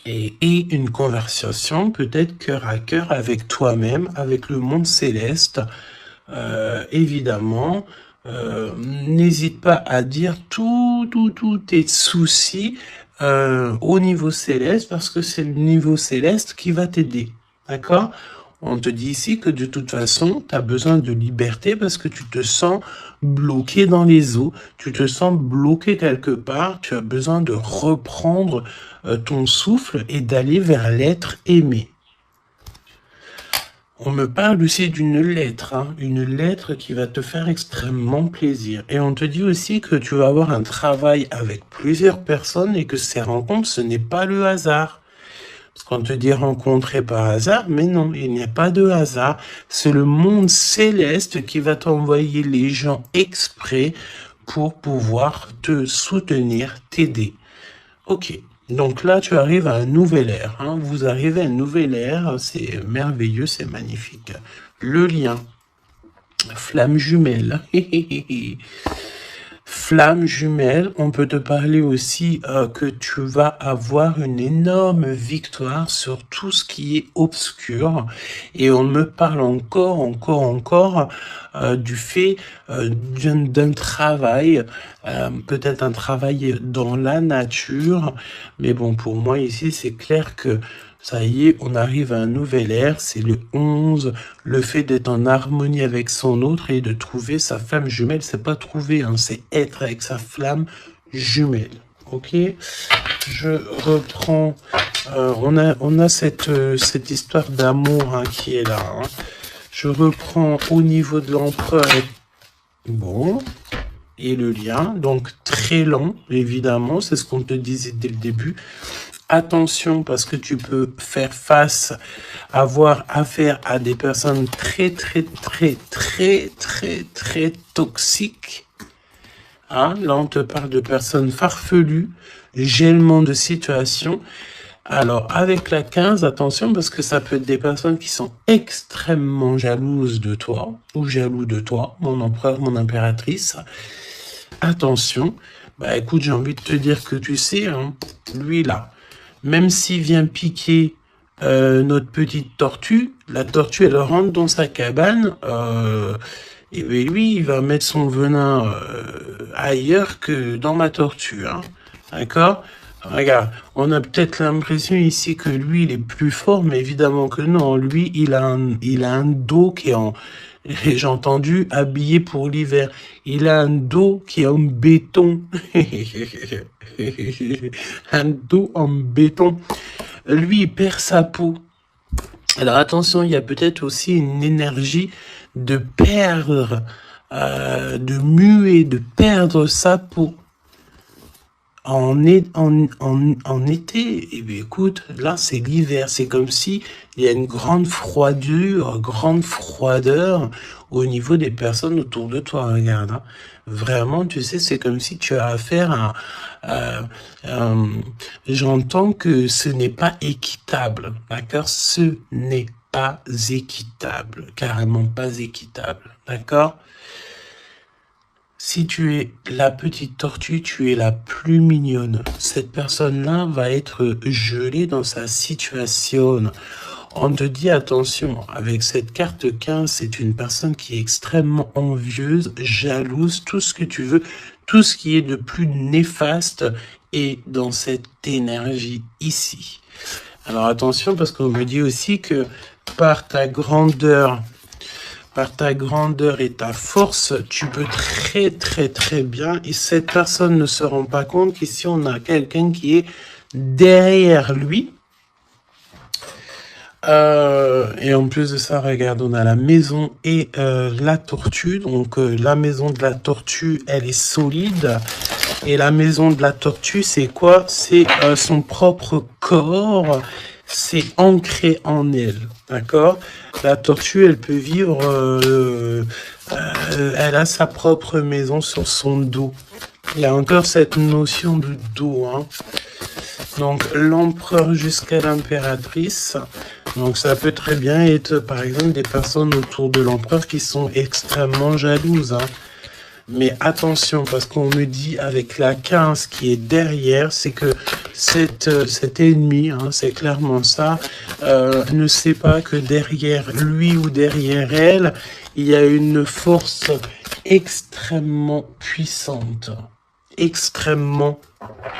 Et une conversation peut-être cœur à cœur avec toi-même, avec le monde céleste. Évidemment, n'hésite pas à dire tous tes soucis au niveau céleste, parce que c'est le niveau céleste qui va t'aider, d'accord? On te dit ici que de toute façon, tu as besoin de liberté parce que tu te sens bloqué dans les eaux, tu te sens bloqué quelque part, tu as besoin de reprendre ton souffle et d'aller vers l'être aimé. On me parle aussi d'une lettre, hein, une lettre qui va te faire extrêmement plaisir. Et on te dit aussi que tu vas avoir un travail avec plusieurs personnes et que ces rencontres, ce n'est pas le hasard. Parce qu'on te dit rencontrer par hasard, mais non, il n'y a pas de hasard. C'est le monde céleste qui va t'envoyer les gens exprès pour pouvoir te soutenir, t'aider. Ok. Donc là, tu arrives à un nouvel ère. Hein. Vous arrivez à un nouvel ère. C'est merveilleux, c'est magnifique. Le lien. Flamme jumelle. Flamme jumelle, on peut te parler aussi que tu vas avoir une énorme victoire sur tout ce qui est obscur. Et on me parle encore du fait d'un travail, peut-être un travail dans la nature. Mais bon, pour moi ici, c'est clair que ça y est, on arrive à un nouvel ère, c'est le 11, le fait d'être en harmonie avec son autre et de trouver sa flamme jumelle, c'est pas trouver, hein, c'est être avec sa flamme jumelle. Ok, je reprends, on a cette histoire d'amour hein, qui est là. Hein. Je reprends au niveau de l'empereur, bon, et le lien, donc très lent, évidemment, c'est ce qu'on te disait dès le début. Attention parce que tu peux faire face, avoir affaire à des personnes très toxiques. Hein, là, on te parle de personnes farfelues, gèlement de situation. Alors, avec la 15, attention parce que ça peut être des personnes qui sont extrêmement jalouses de toi ou jaloux de toi, mon empereur, mon impératrice. Attention. Bah écoute, j'ai envie de te dire que tu sais, hein, lui là, même s'il vient piquer notre petite tortue, la tortue, elle rentre dans sa cabane, et bien lui, il va mettre son venin ailleurs que dans ma tortue. Hein. D'accord? Regarde, on a peut-être l'impression ici que lui, il est plus fort, mais évidemment que non. Lui, il a un dos qui est en... J'ai entendu habillé pour l'hiver. Il a un dos qui est en béton. Un dos en béton. Lui, il perd sa peau. Alors attention, il y a peut-être aussi une énergie de perdre, de muer, de perdre sa peau. En été, eh bien, écoute, là c'est l'hiver, c'est comme si il y a une grande froideur au niveau des personnes autour de toi. Regarde, hein. Vraiment, tu sais, c'est comme si tu as affaire à j'entends que ce n'est pas équitable, d'accord? Ce n'est pas équitable, carrément pas équitable, d'accord? Si tu es la petite tortue, tu es la plus mignonne. Cette personne-là va être gelée dans sa situation. On te dit attention, avec cette carte 15, c'est une personne qui est extrêmement envieuse, jalouse, tout ce que tu veux, tout ce qui est de plus néfaste est dans cette énergie ici. Alors attention, parce qu'on me dit aussi que par ta grandeur et ta force, tu peux très bien, et cette personne ne se rend pas compte qu'ici on a quelqu'un qui est derrière lui, Et en plus de ça, regarde, on a la maison et la tortue. Donc la maison de la tortue, elle est solide. Et la maison de la tortue, c'est quoi? C'est son propre corps. C'est ancré en elle. D'accord? La tortue, elle peut vivre... elle a sa propre maison sur son dos. Il y a encore cette notion de dos, hein. Donc, l'empereur jusqu'à l'impératrice. Donc, ça peut très bien être, par exemple, des personnes autour de l'empereur qui sont extrêmement jalouses, hein. Mais attention, parce qu'on me dit avec la 15 qui est derrière, c'est que cet ennemi, hein, c'est clairement ça, ne sait pas que derrière lui ou derrière elle, il y a une force extrêmement puissante. Extrêmement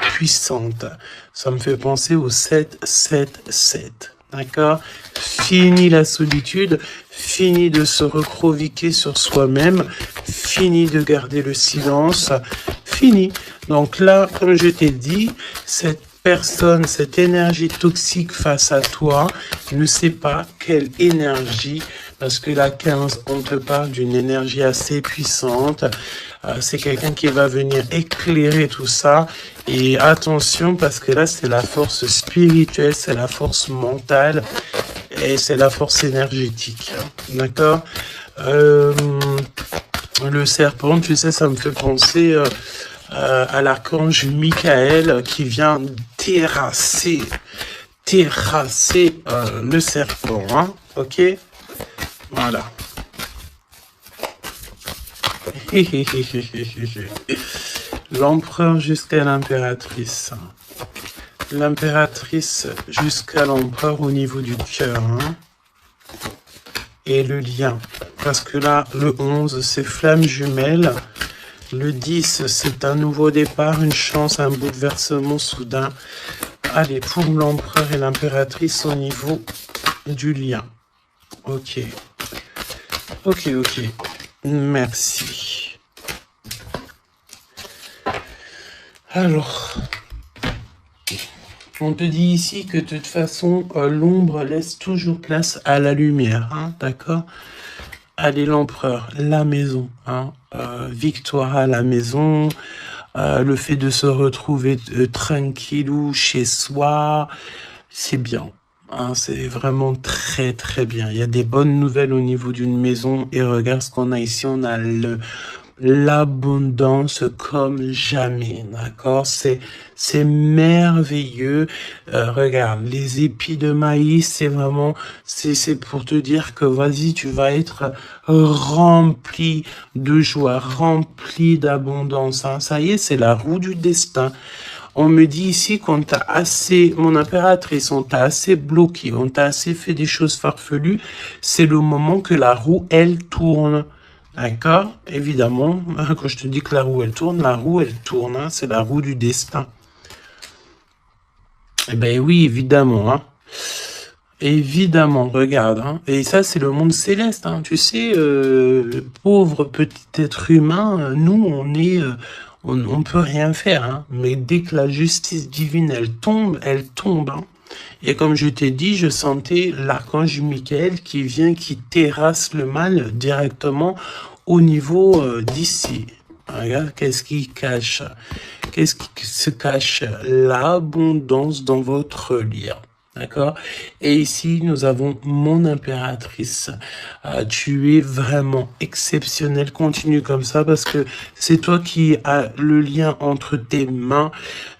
puissante. Ça me fait penser au 7-7-7. D'accord? Fini la solitude, fini de se recroviquer sur soi-même, fini de garder le silence, fini. Donc là, comme je t'ai dit, cette personne, cette énergie toxique face à toi, ne sait pas quelle énergie, parce que la 15, on te parle d'une énergie assez puissante. C'est quelqu'un qui va venir éclairer tout ça. Et attention, parce que là, c'est la force spirituelle, c'est la force mentale et c'est la force énergétique. D'accord? Le serpent, tu sais, ça me fait penser à l'archange Michael qui vient terrasser le serpent. Hein? Ok? Voilà. L'empereur jusqu'à l'impératrice. L'impératrice jusqu'à l'empereur au niveau du cœur. Hein. Et le lien. Parce que là, le 11, c'est flamme jumelle. Le 10, c'est un nouveau départ, une chance, un bouleversement soudain. Allez, pour l'empereur et l'impératrice au niveau du lien. Ok. Ok. Merci. Alors, on te dit ici que de toute façon, l'ombre laisse toujours place à la lumière, hein, d'accord? Allez, l'empereur, la maison, hein, victoire à la maison, le fait de se retrouver tranquillou chez soi, c'est bien. Hein, c'est vraiment très très bien. Il y a des bonnes nouvelles au niveau d'une maison et regarde ce qu'on a ici. On a l'abondance comme jamais, d'accord? C'est merveilleux. Regarde, les épis de maïs, c'est vraiment, c'est pour te dire que vas-y, tu vas être rempli de joie, rempli d'abondance. Hein. Ça y est, c'est la roue du destin. On me dit ici qu'on t'a assez, mon impératrice, on t'a assez bloqué, on t'a assez fait des choses farfelues. C'est le moment que la roue, elle tourne. D'accord? Évidemment, quand je te dis que la roue, elle tourne, hein, c'est la roue du destin. Eh ben oui, évidemment, hein. Évidemment, regarde, hein. Et ça, c'est le monde céleste, hein. Tu sais, le pauvre petit être humain, nous, on peut rien faire, hein. Mais dès que la justice divine, elle tombe, hein. Et comme je t'ai dit, je sentais l'archange Michael qui vient, qui terrasse le mal directement au niveau d'ici. Regarde, qu'est-ce qui cache? Qu'est-ce qui se cache? L'abondance dans votre lien. D'accord? Et ici, nous avons mon impératrice. Tu es vraiment exceptionnel. Continue comme ça parce que c'est toi qui as le lien entre tes mains.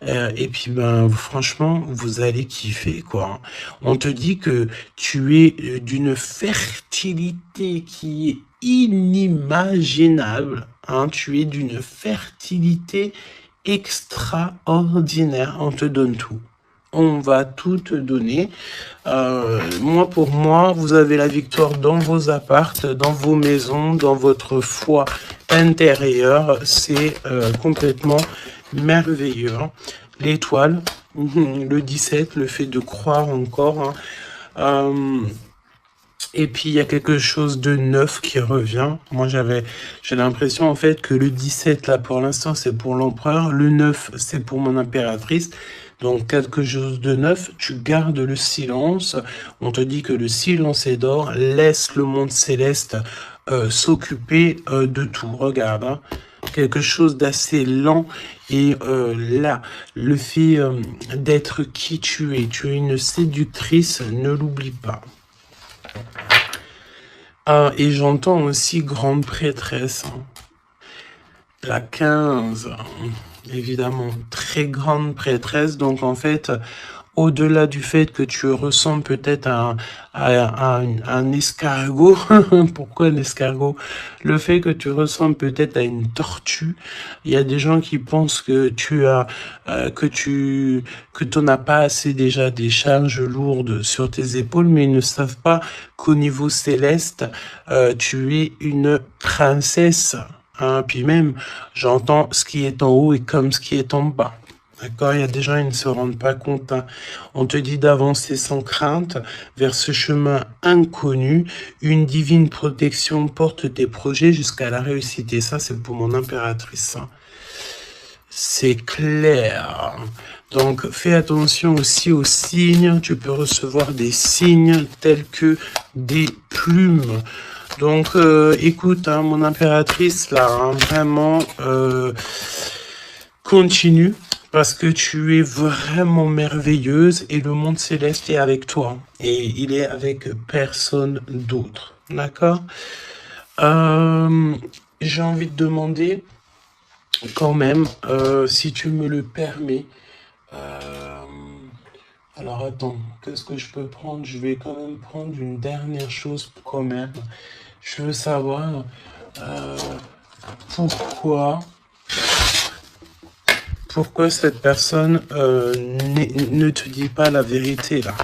Et puis, ben, franchement, vous allez kiffer, quoi. On te dit que tu es d'une fertilité qui est inimaginable. Hein? Tu es d'une fertilité extraordinaire. On te donne tout. On va tout te donner. Pour moi, vous avez la victoire dans vos appartes, dans vos maisons, dans votre foi intérieure. C'est complètement merveilleux. Hein. L'étoile, le 17, le fait de croire encore. Hein. Et puis, il y a quelque chose de neuf qui revient. Moi, j'ai l'impression, en fait, que le 17, là, pour l'instant, c'est pour l'empereur. Le 9, c'est pour mon impératrice. Donc, quelque chose de neuf, tu gardes le silence. On te dit que le silence est d'or. Laisse le monde céleste s'occuper de tout. Regarde, hein. Quelque chose d'assez lent. Et là, le fait d'être qui tu es une séductrice, ne l'oublie pas. Ah, et j'entends aussi grande prêtresse. Hein. La 15, évidemment, très grande prêtresse. Donc, en fait, au-delà du fait que tu ressembles peut-être à un escargot, pourquoi un escargot? Le fait que tu ressembles peut-être à une tortue. Il y a des gens qui pensent que tu as, que t'en as pas assez déjà des charges lourdes sur tes épaules, mais ils ne savent pas qu'au niveau céleste, tu es une princesse. Hein, puis même, j'entends ce qui est en haut et comme ce qui est en bas. D'accord, il y a des gens, ils ne se rendent pas compte. Hein. On te dit d'avancer sans crainte vers ce chemin inconnu. Une divine protection porte tes projets jusqu'à la réussite. Et ça, c'est pour mon impératrice. Hein. C'est clair. Donc, fais attention aussi aux signes. Tu peux recevoir des signes tels que des plumes. Donc, écoute, hein, mon impératrice, là, hein, vraiment, continue, parce que tu es vraiment merveilleuse et le monde céleste est avec toi. Et il est avec personne d'autre. D'accord? J'ai envie de demander, quand même, si tu me le permets, alors attends, qu'est-ce que je peux prendre? Je vais quand même prendre une dernière chose quand même. Je veux savoir pourquoi cette personne ne te dit pas la vérité là.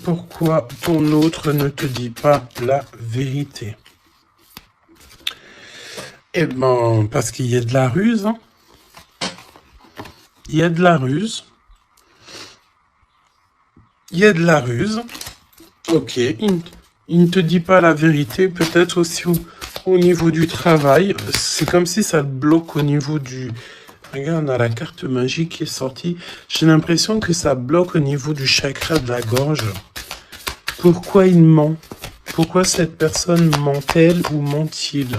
Pourquoi ton autre ne te dit pas la vérité? Eh ben, parce qu'il y a de la ruse. Hein. Il y a de la ruse. Il y a de la ruse. Ok, il ne te dit pas la vérité, peut-être aussi au niveau du travail. C'est comme si ça te bloque au niveau du... Regarde, on a la carte magique qui est sortie. J'ai l'impression que ça bloque au niveau du chakra de la gorge. Pourquoi il ment? Pourquoi cette personne ment-elle ou ment-il?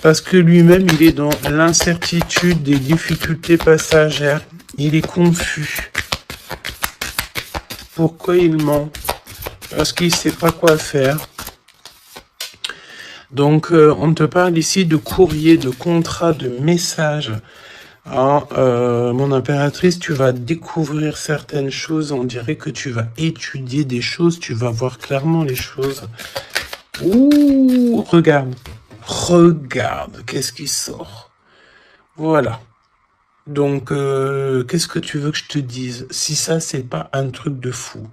Parce que lui-même, il est dans l'incertitude des difficultés passagères. Il est confus. Pourquoi il ment? Parce qu'il ne sait pas quoi faire. Donc, on te parle ici de courrier, de contrat, de message. Hein, mon impératrice, tu vas découvrir certaines choses. On dirait que tu vas étudier des choses. Tu vas voir clairement les choses. Ouh, regarde. Regarde, qu'est-ce qui sort? Voilà. Donc, qu'est-ce que tu veux que je te dise? Si ça, c'est pas un truc de fou.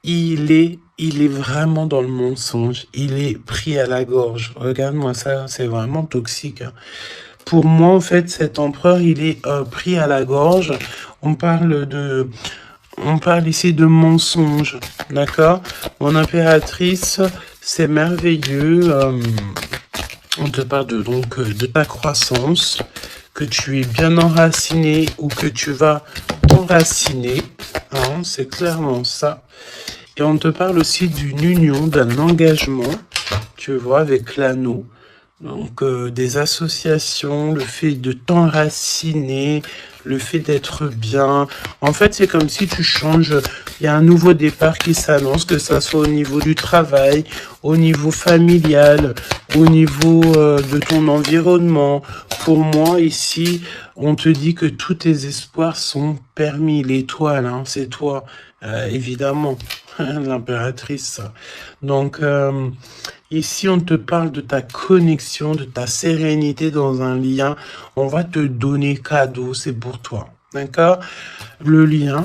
Il est vraiment dans le mensonge. Il est pris à la gorge. Regarde-moi ça, c'est vraiment toxique. Hein. Pour moi, en fait, cet empereur, il est pris à la gorge. On parle ici de mensonge. D'accord? Mon impératrice, c'est merveilleux. On te parle de ta croissance, que tu es bien enraciné ou que tu vas t'enraciner. Hein, c'est clairement ça. Et on te parle aussi d'une union, d'un engagement, tu vois, avec l'anneau. Donc, des associations, le fait de t'enraciner, le fait d'être bien. En fait, c'est comme si tu changes. Il y a un nouveau départ qui s'annonce, que ça soit au niveau du travail, au niveau familial, au niveau de ton environnement. Pour moi, ici, on te dit que tous tes espoirs sont permis. L'étoile, hein, c'est toi, évidemment, l'impératrice. Donc, ici, on te parle de ta connexion, de ta sérénité dans un lien. On va te donner cadeau, c'est pour toi. D'accord? Le lien.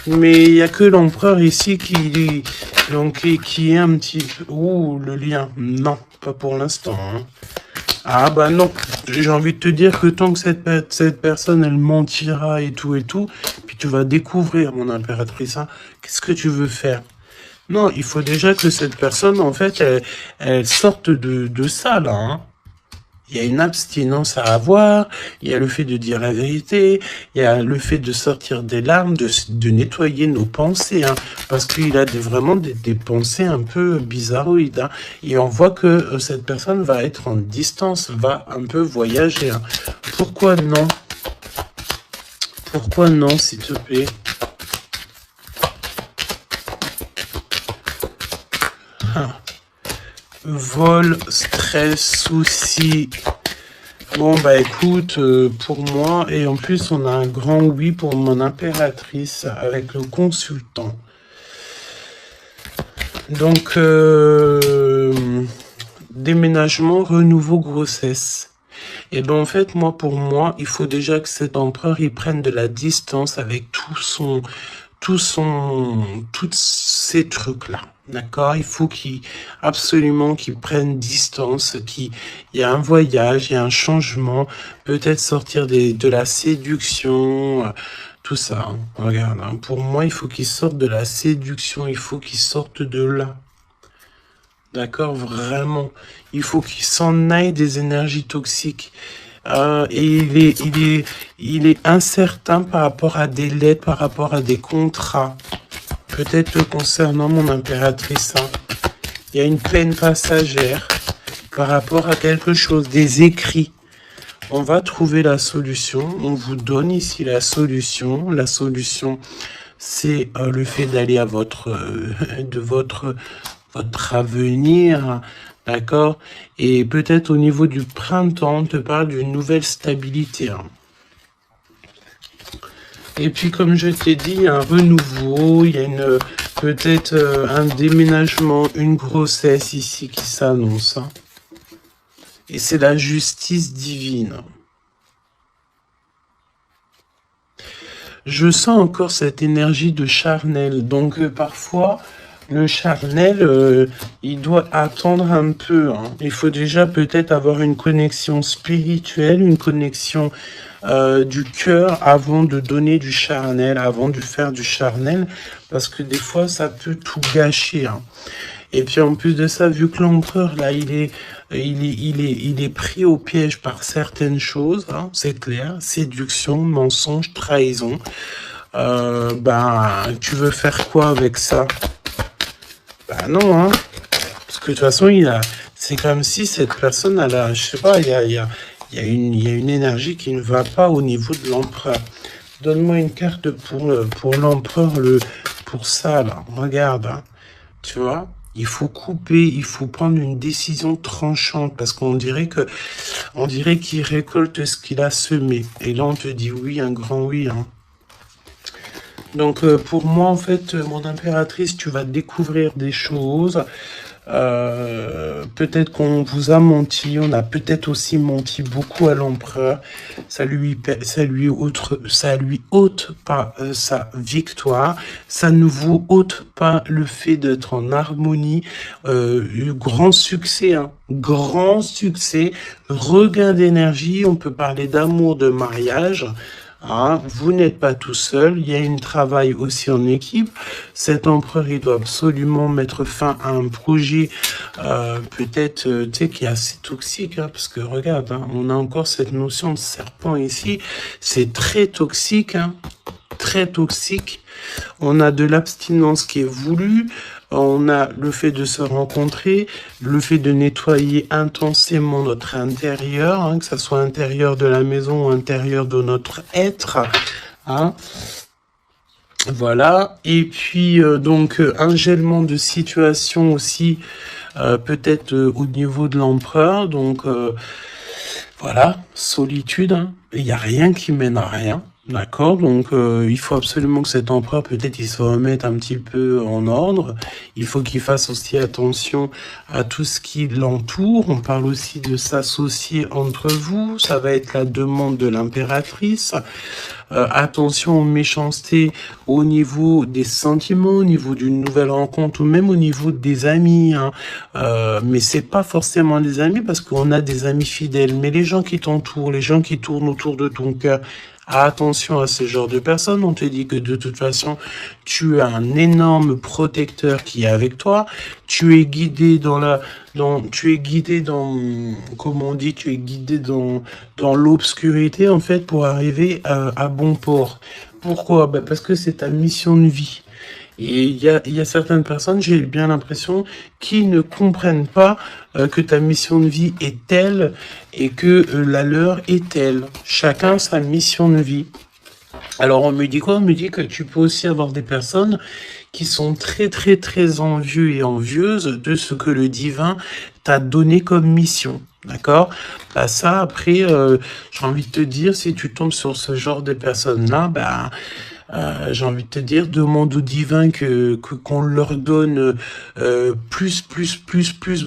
Mais il n'y a que l'empereur ici qui est un petit peu... Ouh, le lien. Non, pas pour l'instant. Hein. Ah bah non. J'ai envie de te dire que tant que cette personne, elle mentira et tout, puis tu vas découvrir, mon impératrice, hein, qu'est-ce que tu veux faire? Non, il faut déjà que cette personne, en fait, elle sorte de ça, là, hein. Il y a une abstinence à avoir, il y a le fait de dire la vérité, il y a le fait de sortir des larmes, de nettoyer nos pensées, hein, parce qu'il a vraiment des pensées un peu bizarroïdes, hein, et on voit que cette personne va être en distance, va un peu voyager, hein. Pourquoi non? Pourquoi non, s'il te plaît? Ah. Vol, stress, soucis. Bon, bah écoute, pour moi, et en plus, on a un grand oui pour mon impératrice avec le consultant. Donc, déménagement, renouveau, grossesse. Et ben en fait, pour moi, il faut déjà que cet empereur, il prenne de la distance avec toutes ces trucs-là. D'accord? Il faut absolument qu'il prenne distance, il y a un voyage, il y a un changement, peut-être sortir de la séduction, tout ça, hein. Regarde, hein, pour moi, il faut qu'il sorte de la séduction, il faut qu'il sorte de là. D'accord? Vraiment. Il faut qu'il s'en aille des énergies toxiques. Et il est incertain par rapport à des lettres, par rapport à des contrats. Peut-être concernant mon impératrice, hein. Il y a une peine passagère par rapport à quelque chose, des écrits. On va trouver la solution. On vous donne ici la solution. La solution, c'est le fait d'aller à votre avenir, d'accord? Et peut-être au niveau du printemps, on te parle d'une nouvelle stabilité, hein. Et puis, comme je t'ai dit, il y a un renouveau, il y a peut-être un déménagement, une grossesse ici qui s'annonce, hein. Et c'est la justice divine. Je sens encore cette énergie de charnel. Donc, parfois, le charnel, il doit attendre un peu, hein. Il faut déjà peut-être avoir une connexion spirituelle, une connexion du cœur avant de donner du charnel, avant de faire du charnel, parce que des fois, ça peut tout gâcher, hein. Et puis en plus de ça, vu que l'empereur là, il est pris au piège par certaines choses, hein, c'est clair, séduction, mensonge, trahison. Tu veux faire quoi avec ça? Bah non, hein. Parce que de toute façon, c'est comme si cette personne, je sais pas, il y a une énergie qui ne va pas au niveau de l'empereur. Donne-moi une carte pour l'empereur, pour ça, là. Regarde, hein. Tu vois? Il faut couper, il faut prendre une décision tranchante parce qu'on dirait qu'il récolte ce qu'il a semé. Et là, on te dit oui, un grand oui, hein. Donc, pour moi, en fait, mon impératrice, tu vas découvrir des choses. Peut-être qu'on vous a menti, on a peut-être aussi menti beaucoup à l'empereur. Ça lui ôte pas sa victoire. Ça ne vous ôte pas le fait d'être en harmonie. Grand succès, hein. Grand succès. Regain d'énergie. On peut parler d'amour, de mariage. Ah, vous n'êtes pas tout seul, il y a un travail aussi en équipe. Cet empereur, il doit absolument mettre fin à un projet, peut-être, tu sais, qui est assez toxique, hein, parce que regarde, hein, on a encore cette notion de serpent ici. C'est très toxique, hein, très toxique. On a de l'abstinence qui est voulue. On a le fait de se rencontrer, le fait de nettoyer intensément notre intérieur, hein, que ce soit intérieur de la maison ou intérieur de notre être, hein. Voilà. Et puis, un gèlement de situation aussi, peut-être au niveau de l'empereur. Donc, voilà, solitude, hein. Il n'y a rien qui mène à rien. D'accord, donc il faut absolument que cet empereur, peut-être, il se remette un petit peu en ordre. Il faut qu'il fasse aussi attention à tout ce qui l'entoure. On parle aussi de s'associer entre vous. Ça va être la demande de l'impératrice. Attention aux méchancetés au niveau des sentiments, au niveau d'une nouvelle rencontre ou même au niveau des amis, hein. Mais c'est pas forcément des amis parce qu'on a des amis fidèles. Mais les gens qui t'entourent, les gens qui tournent autour de ton cœur, Attention à ce genre de personnes. On te dit que de toute façon, tu as un énorme protecteur qui est avec toi. Tu es guidé comment on dit, tu es guidé dans l'obscurité, en fait, pour arriver à bon port. Pourquoi? Ben parce que c'est ta mission de vie. Et il y a certaines personnes, j'ai bien l'impression, qui ne comprennent pas que ta mission de vie est telle et que la leur est telle. Chacun sa mission de vie. Alors on me dit quoi? On me dit que tu peux aussi avoir des personnes qui sont très très très envieux et envieuses de ce que le divin t'a donné comme mission. D'accord? Bah ça, après, j'ai envie de te dire, si tu tombes sur ce genre de personnes-là, bah, j'ai envie de te dire, demande au divin qu'on leur donne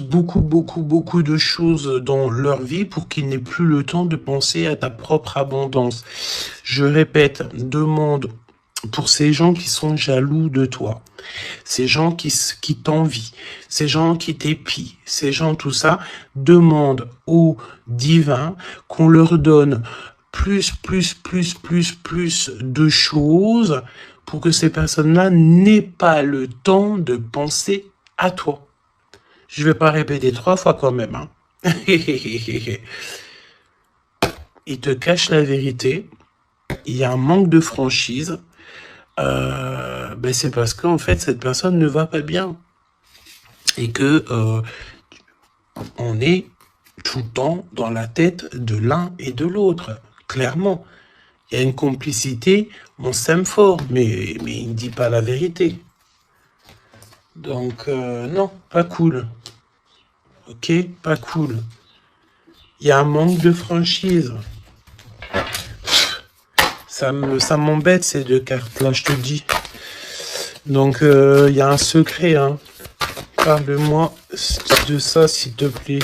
beaucoup de choses dans leur vie pour qu'ils n'aient plus le temps de penser à ta propre abondance. Je répète, demande pour ces gens qui sont jaloux de toi, ces gens qui t'envient, ces gens qui t'épient, ces gens tout ça, demande au divin qu'on leur donne plus de choses pour que ces personnes-là n'aient pas le temps de penser à toi. Je vais pas répéter 3 fois quand même, hein. Il te cache la vérité. Il y a un manque de franchise. Ben c'est parce qu'en fait, cette personne ne va pas bien. Et que on est tout le temps dans la tête de l'un et de l'autre. Clairement. Il y a une complicité, on s'aime fort, mais il ne dit pas la vérité. Donc, non, pas cool. Ok, pas cool. Il y a un manque de franchise. Ça m'embête ces 2 cartes-là, je te dis. Donc, il y a un secret, hein. Parle-moi de ça, s'il te plaît.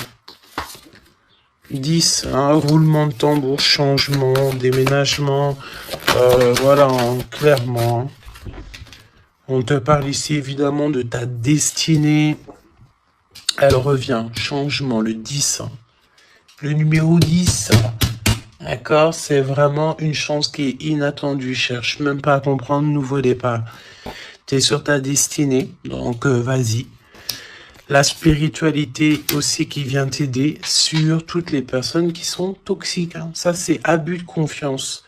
10, hein, roulement de tambour, changement, déménagement, voilà, hein, clairement. Hein. On te parle ici évidemment de ta destinée. Elle revient, changement, le 10. Le numéro 10. D'accord, c'est vraiment une chance qui est inattendue. Cherche même pas à comprendre, nouveau départ. Tu es sur ta destinée, donc vas-y. La spiritualité aussi qui vient t'aider sur toutes les personnes qui sont toxiques. Hein. Ça, c'est abus de confiance.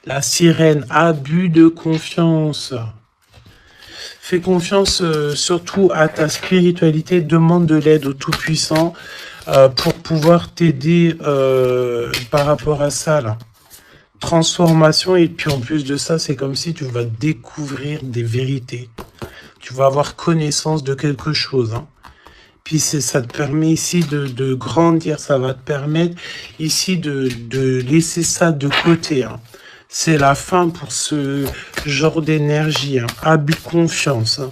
La sirène, abus de confiance. Fais confiance surtout à ta spiritualité. Demande de l'aide au Tout-Puissant pour pouvoir t'aider par rapport à ça. Là. Transformation, et puis en plus de ça, c'est comme si tu vas découvrir des vérités. Tu vas avoir connaissance de quelque chose. Hein. Puis ça te permet ici de grandir, ça va te permettre ici de laisser ça de côté. Hein. C'est la fin pour ce genre d'énergie, hein. Abus de confiance. Hein.